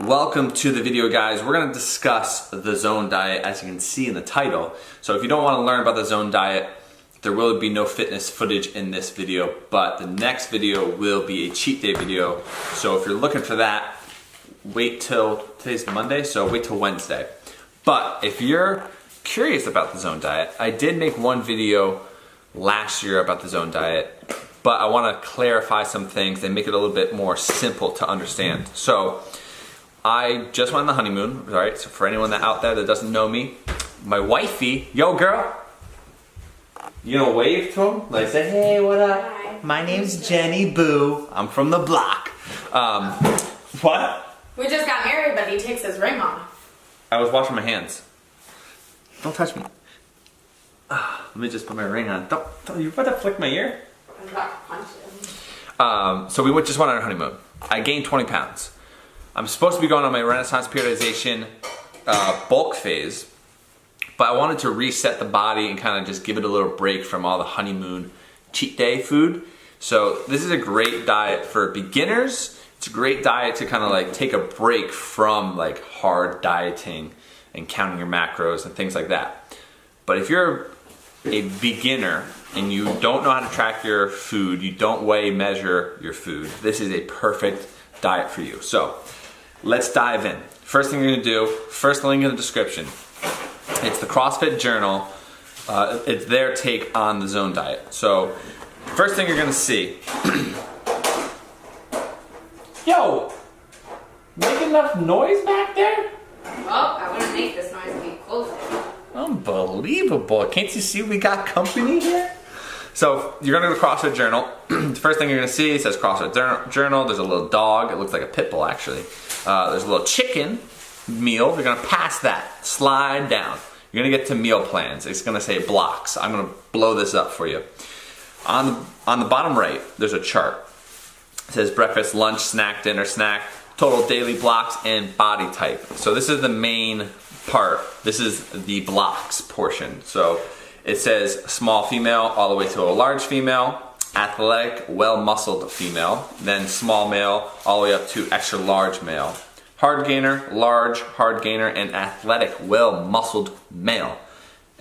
Welcome to the video, guys. We're going to discuss the zone diet, as you can see in the title. So if you don't want to learn about the zone diet, there will be no fitness footage in this video, but the next video will be a cheat day video. So if you're looking for that, wait till, today's Monday, so wait till Wednesday. But if you're curious about the zone diet, I did make one video last year about the zone diet, but I want to clarify some things and make it a little bit more simple to understand. So I just went on the honeymoon, right? So for anyone out there that doesn't know me, my wifey, yo girl, you gonna wave to him? Like say, hey, what up? Hi. My name's Jenny Boo. I'm from the block. What? We just got married, but he takes his ring off. I was washing my hands. Don't touch me. Let me just put my ring on. Don't you better flick my ear? I'm about to punch him. So we just went on our honeymoon. I gained 20 pounds. I'm supposed to be going on my Renaissance periodization bulk phase, but I wanted to reset the body and kind of just give it a little break from all the honeymoon cheat day food. So this is a great diet for beginners. It's a great diet to kind of like take a break from like hard dieting and counting your macros and things like that. But if you're a beginner and you don't know how to track your food, you don't weigh, measure your food, this is a perfect diet for you. So let's dive in. First thing you're gonna do, first link in the description. It's the CrossFit Journal. It's their take on the zone diet. So first thing you're gonna see. Yo, make enough noise back there? Well, I wouldn't make this noise if you closed it. Unbelievable. Can't you see we got company here? So you're gonna go to CrossFit Journal. The first thing you're gonna see, it says CrossFit Journal. There's a little dog. It looks like a pit bull, actually. There's a little chicken meal. You're gonna pass that, slide down. You're gonna get to meal plans. It's gonna say blocks. I'm gonna blow this up for you. On the bottom right, there's a chart. It says breakfast, lunch, snack, dinner, snack, total daily blocks, and body type. So this is the main part. This is the blocks portion. So it says small female all the way to a large female, athletic, well-muscled female, then small male all the way up to extra large male. Hard gainer, large, hard gainer, and athletic, well-muscled male.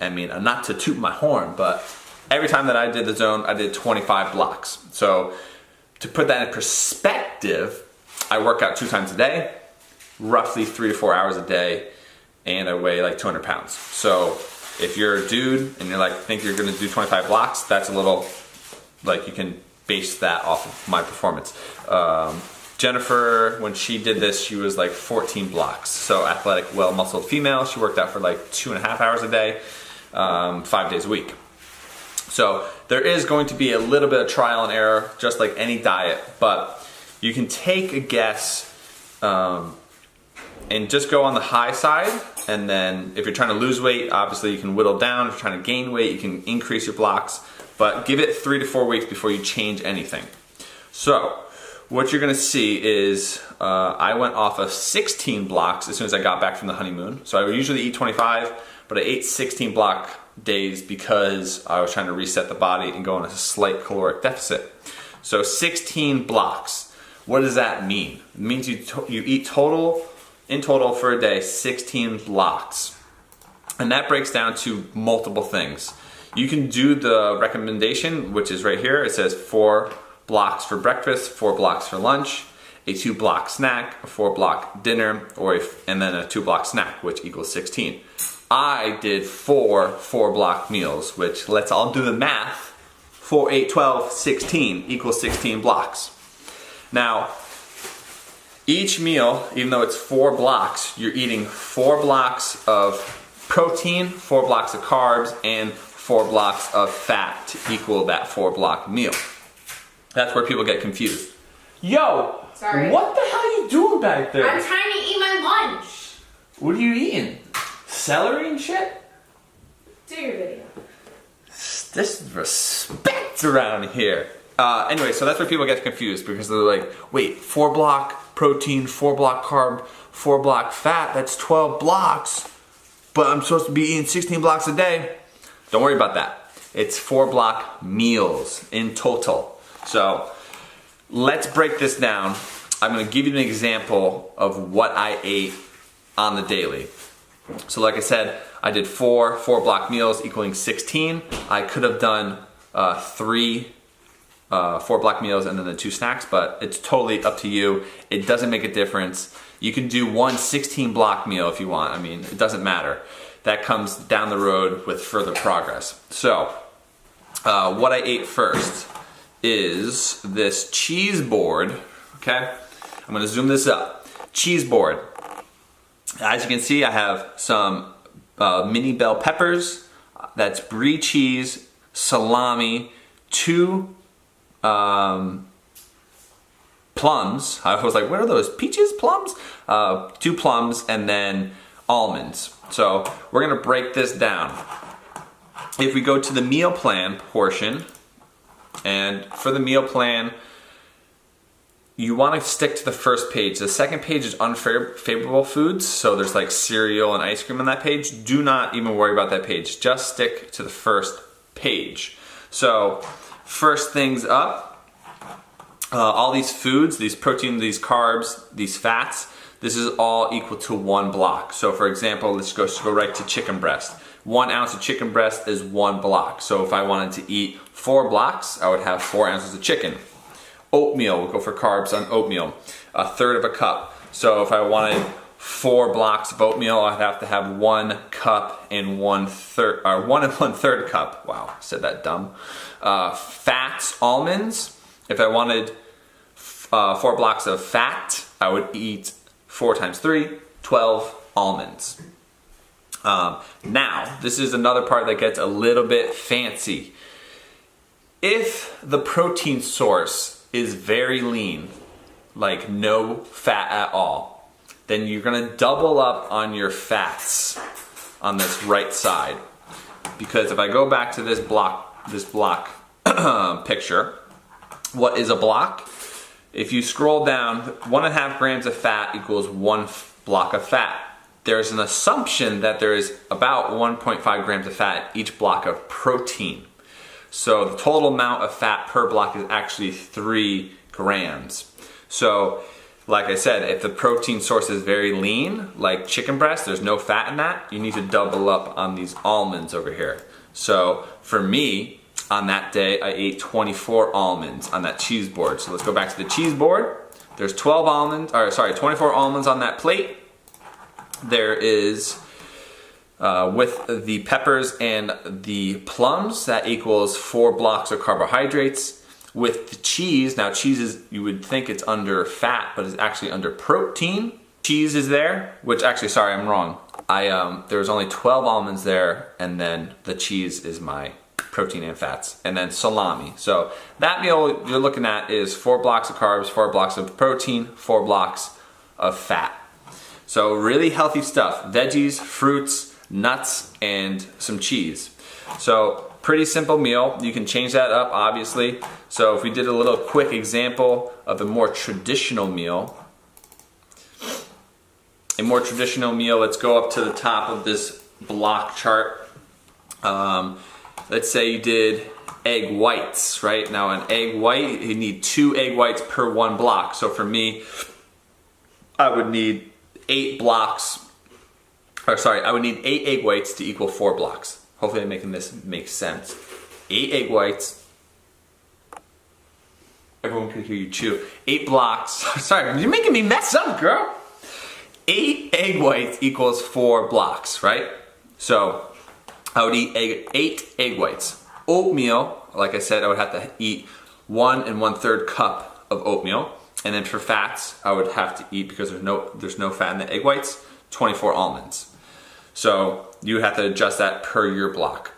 I mean, not to toot my horn, but every time that I did the zone, I did 25 blocks. So to put that in perspective, I work out 2 times a day, roughly 3 to 4 hours a day, and I weigh like 200 pounds. So if you're a dude and you're like, think you're gonna do 25 blocks, that's a little, like you can base that off of my performance. Jennifer, when she did this, she was like 14 blocks. So athletic, well-muscled female. She worked out for like 2.5 hours a day, 5 days a week. So there is going to be a little bit of trial and error, just like any diet, but you can take a guess and just go on the high side. And then if you're trying to lose weight, obviously you can whittle down. If you're trying to gain weight, you can increase your blocks, but give it 3 to 4 weeks before you change anything. So what you're gonna see is I went off of 16 blocks as soon as I got back from the honeymoon. So I usually eat 25, but I ate 16 block days because I was trying to reset the body and go on a slight caloric deficit. So 16 blocks. What does that mean? It means you eat in total for a day 16 blocks. And that breaks down to multiple things. You can do the recommendation, which is right here. It says 4 blocks for breakfast, 4 blocks for lunch, a 2-block snack, a 4-block dinner, and then a 2-block snack, which equals 16. I did 4 4-block meals, which, let's all do the math. 4, 8, 12, 16 equals 16 blocks. Now, each meal, even though it's 4 blocks, you're eating 4 blocks of protein, 4 blocks of carbs, and 4 blocks of fat to equal that 4-block meal. That's where people get confused. Yo, sorry. What the hell are you doing back there? I'm trying to eat my lunch. What are you eating? Celery and shit? Do your video. This is respect around here. Anyway, so that's where people get confused because they're like, wait, 4-block protein, 4-block carb, 4-block fat, that's 12 blocks, but I'm supposed to be eating 16 blocks a day. Don't worry about that. It's 4-block meals in total. So let's break this down. I'm gonna give you an example of what I ate on the daily. So like I said, I did four block meals equaling 16. I could have done 3 4 block meals and then the 2 snacks, but it's totally up to you. It doesn't make a difference. You can do one 16 block meal if you want. I mean, it doesn't matter. That comes down the road with further progress. So, what I ate first is this cheese board, okay? I'm gonna zoom this up. Cheese board. As you can see, I have some mini bell peppers. That's brie cheese, salami, 2 plums. I was like, what are those? Peaches? Plums? 2 plums, and then almonds. So we're gonna break this down. If we go to the meal plan portion, and for the meal plan, you want to stick to the first page. The second page is unfavorable foods, so there's like cereal and ice cream on that page. Do not even worry about that page. Just stick to the first page. So first things up, all these foods, these proteins, these carbs, these fats, this is all equal to 1 block. So for example, let's go right to chicken breast. 1 ounce of chicken breast is 1 block. So if I wanted to eat 4 blocks, I would have 4 ounces of chicken. Oatmeal, we'll go for carbs on oatmeal, 1/3 of a cup. So if I wanted 4 blocks of oatmeal, I'd have to have 1 cup and 1/3, or 1 1/3 cup. Wow, said that dumb. Fats, almonds. If I wanted 4 blocks of fat, I would eat 4 times 3, 12 almonds. Now, this is another part that gets a little bit fancy. If the protein source is very lean, like no fat at all, then you're gonna double up on your fats on this right side. Because if I go back to this block picture, what is a block? If you scroll down, 1.5 grams of fat equals 1 block of fat. There's an assumption that there is about 1.5 grams of fat in each block of protein. So the total amount of fat per block is actually 3 grams. So like I said, if the protein source is very lean, like chicken breast, there's no fat in that, you need to double up on these almonds over here. So for me, on that day, I ate 24 almonds on that cheese board. So let's go back to the cheese board. There's 24 almonds on that plate. There is, with the peppers and the plums, that equals 4 blocks of carbohydrates. With the cheese, now cheese is, you would think it's under fat, but it's actually under protein. Cheese is there, which actually, sorry, I'm wrong. There was only 12 almonds there, and then the cheese is my protein and fats, and then salami. So that meal you're looking at is 4 blocks of carbs, 4 blocks of protein, 4 blocks of fat. So really healthy stuff, veggies, fruits, nuts, and some cheese. So pretty simple meal. You can change that up, obviously. So if we did a little quick example of a more traditional meal, let's go up to the top of this block chart. Let's say you did egg whites, right? Now an egg white, you need 2 egg whites per 1 block. So for me, I would need 8 egg whites to equal 4 blocks. Hopefully I'm making this make sense. 8 egg whites. Everyone can hear you chew. 8 blocks. Sorry, you're making me mess up, girl. 8 egg whites equals 4 blocks, right? So I would eat 8 egg whites. Oatmeal, like I said, I would have to eat 1 1/3 cup of oatmeal. And then for fats, I would have to eat, because there's no fat in the egg whites, 24 almonds. So you would have to adjust that per your block.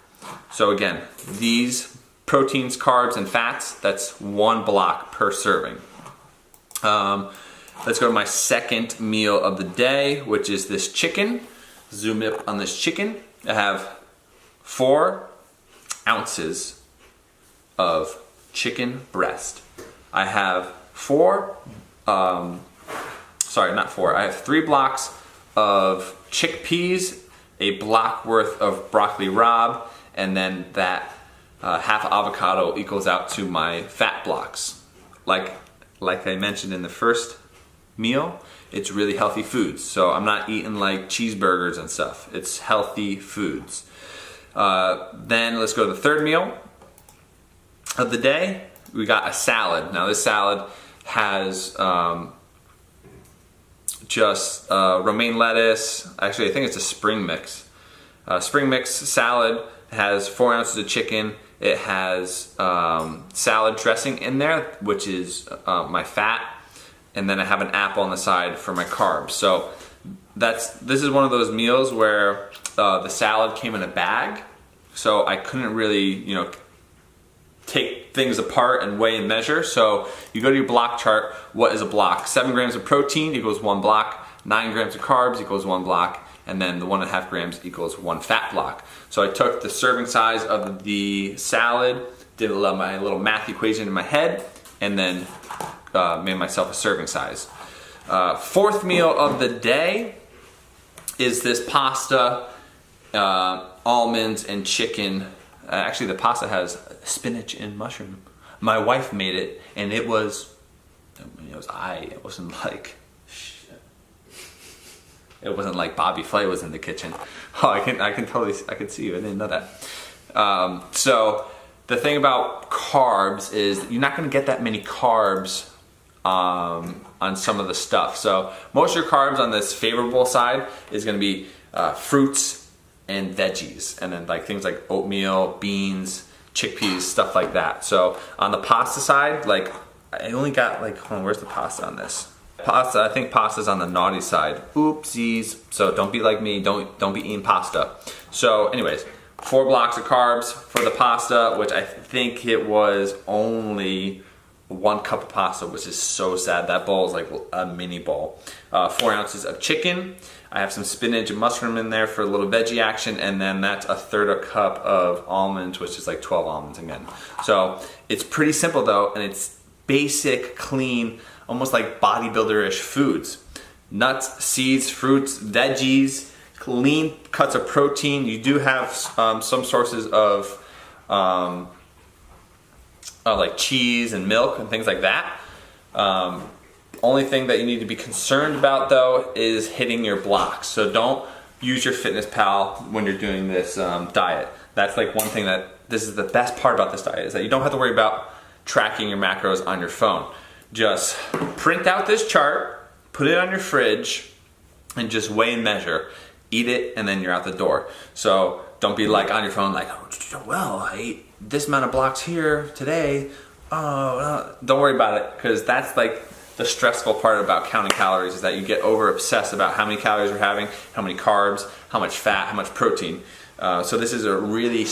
So again, these proteins, carbs, and fats, that's 1 block per serving. Let's go to my second meal of the day, which is this chicken. Zoom up on this chicken. I have 4 ounces of chicken breast. I have 3 blocks of chickpeas, a block worth of broccoli rabe, and then that half avocado equals out to my fat blocks. Like I mentioned in the first meal, it's really healthy foods. So I'm not eating like cheeseburgers and stuff. It's healthy foods. Then let's go to the third meal of the day. We got a salad. Now this salad has just romaine lettuce. Actually, I think it's a spring mix. Spring mix salad. It has 4 ounces of chicken. It has salad dressing in there, which is my fat. And then I have an apple on the side for my carbs. So this is one of those meals where the salad came in a bag. So I couldn't really, take things apart and weigh and measure. So you go to your block chart. What is a block? 7 grams of protein equals 1 block. 9 grams of carbs equals 1 block. And then the 1.5 grams equals 1 fat block. So I took the serving size of the salad, did my little math equation in my head, and then made myself a serving size. Fourth meal of the day is this pasta, almonds and chicken. Actually, the pasta has spinach and mushroom. My wife made it, and it wasn't like Bobby Flay was in the kitchen. Oh, I can see you. I didn't know that. So the thing about carbs is you're not going to get that many carbs on some of the stuff. So most of your carbs on this favorable side is going to be fruits and veggies, and then like things like oatmeal, beans, chickpeas, stuff like that. So on the pasta side, like I only got like, hold on, where's the pasta on this? Pasta, I think pasta's on the naughty side. Oopsies. So don't be like me. Don't be eating pasta. So anyways, 4 blocks of carbs for the pasta, which I think it was only 1 cup of pasta, which is so sad. That bowl is like a mini bowl. 4 ounces of chicken. I have some spinach and mushroom in there for a little veggie action, and then that's 1/3 cup of almonds, which is like 12 almonds again. So it's pretty simple though, and it's basic, clean, almost like bodybuilder-ish foods. Nuts, seeds, fruits, veggies, clean cuts of protein. You do have some sources of like cheese and milk and things like that. Only thing that you need to be concerned about though is hitting your blocks. So don't use your FitnessPal when you're doing this diet. That's like one thing this is the best part about this diet, is that you don't have to worry about tracking your macros on your phone. Just print out this chart, put it on your fridge, and just weigh and measure. Eat it, and then you're out the door. So don't be like on your phone like, oh, well, I ate this amount of blocks here today. Don't worry about it, because that's like the stressful part about counting calories, is that you get over obsessed about how many calories you're having, how many carbs, how much fat, how much protein. So this is a really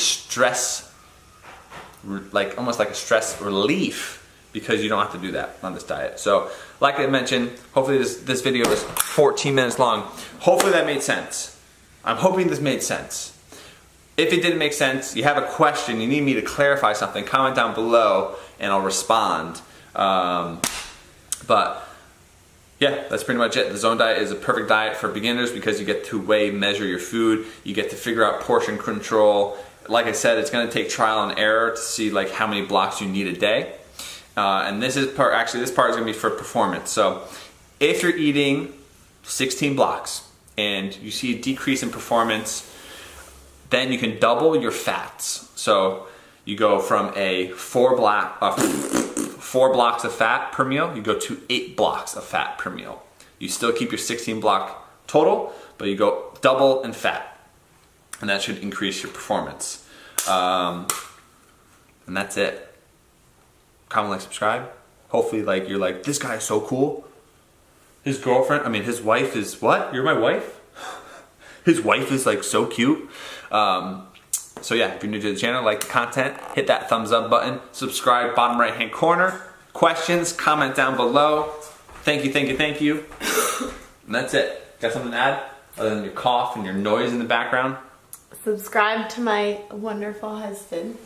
almost like a stress relief, because you don't have to do that on this diet. So like I mentioned, hopefully this video is 14 minutes long. Hopefully that made sense. I'm hoping this made sense. If it didn't make sense, you have a question, you need me to clarify something, comment down below and I'll respond. But yeah, that's pretty much it. The Zone Diet is a perfect diet for beginners because you get to weigh, measure your food, you get to figure out portion control. Like I said, it's gonna take trial and error to see like how many blocks you need a day. And this part is gonna be for performance. So if you're eating 16 blocks and you see a decrease in performance, then you can double your fats. So you go from a 4 blocks of fat per meal, you go to 8 blocks of fat per meal. You still keep your 16 block total, but you go double in fat. And that should increase your performance. And that's it. Comment, like, subscribe. Hopefully like you're like, this guy is so cool. His wife is what? You're my wife? His wife is like so cute. So yeah, if you're new to the channel, like the content, hit that thumbs up button, subscribe, bottom right hand corner. Questions, comment down below. Thank you, thank you, thank you. And that's it. Got something to add other than your cough and your noise in the background? Subscribe to my wonderful husband.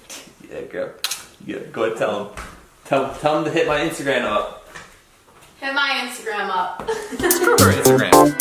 Yeah, go ahead, tell him. Tell him to hit my Instagram up. Hit my Instagram up. Screw her Instagram.